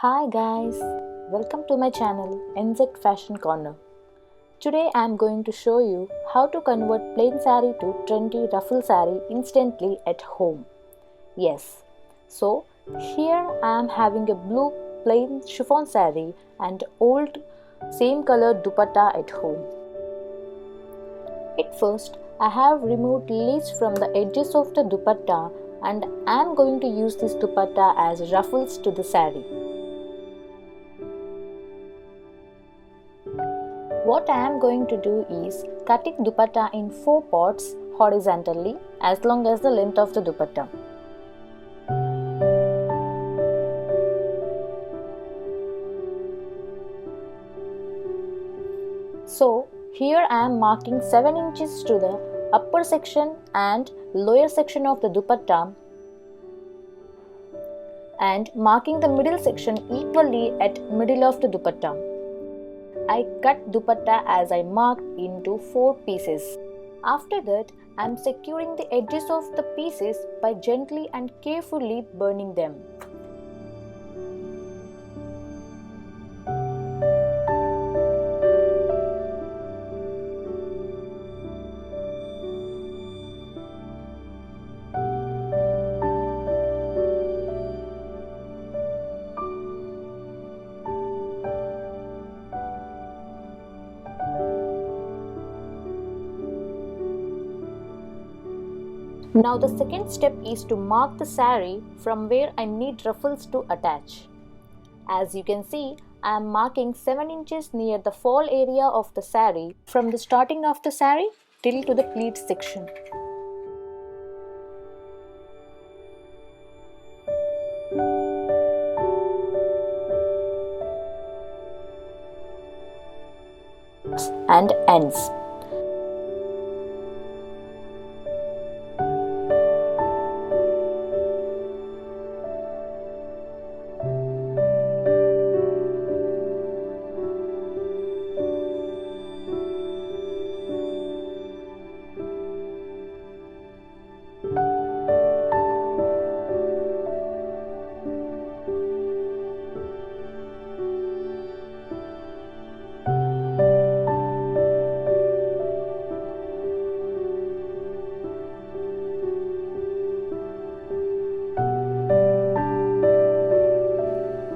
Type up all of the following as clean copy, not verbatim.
Hi guys, welcome to my channel NZ Fashion Corner. Today I am going to show you how to convert plain saree to trendy ruffle saree instantly at home. Yes, so here I am having a blue plain chiffon saree and old same color dupatta at home. At first I have removed lace from the edges of the dupatta and I am going to use this dupatta as ruffles to the saree. What I am going to do is cutting dupatta in 4 parts horizontally as long as the length of the dupatta. So here I am marking 7 inches to the upper section and lower section of the dupatta and marking the middle section equally at middle of the dupatta. I cut dupatta as I marked into 4 pieces. After that, I am securing the edges of the pieces by gently and carefully burning them. Now the second step is to mark the saree from where I need ruffles to attach. As you can see, I am marking 7 inches near the fall area of the saree from the starting of the saree till to the pleat section. And ends.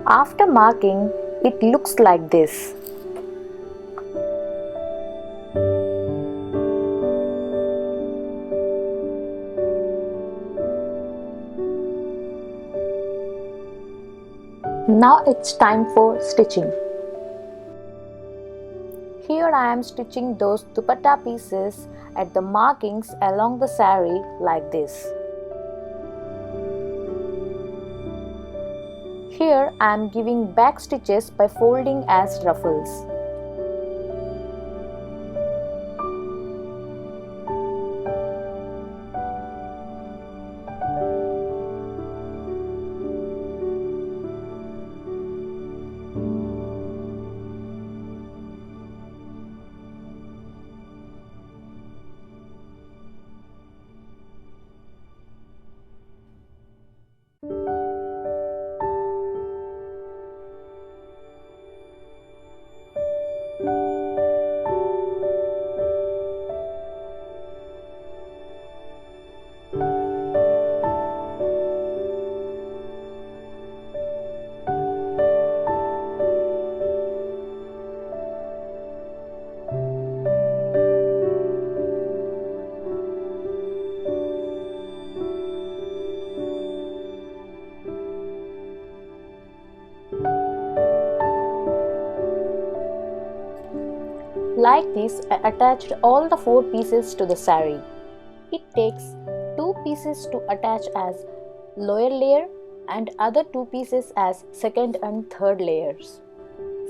After marking, it looks like this. Now it's time for stitching. Here I am stitching those dupatta pieces at the markings along the saree like this. Here I am giving back stitches by folding as ruffles. Like this, I attached all the 4 pieces to the saree. It takes 2 pieces to attach as lower layer and other 2 pieces as second and third layers.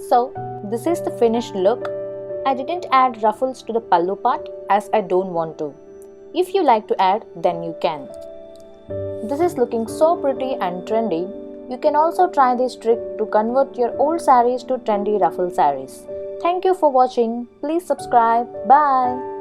So, this is the finished look. I didn't add ruffles to the pallu part as I don't want to. If you like to add, then you can. This is looking so pretty and trendy. You can also try this trick to convert your old sarees to trendy ruffle sarees. Thank you for watching. Please subscribe. Bye.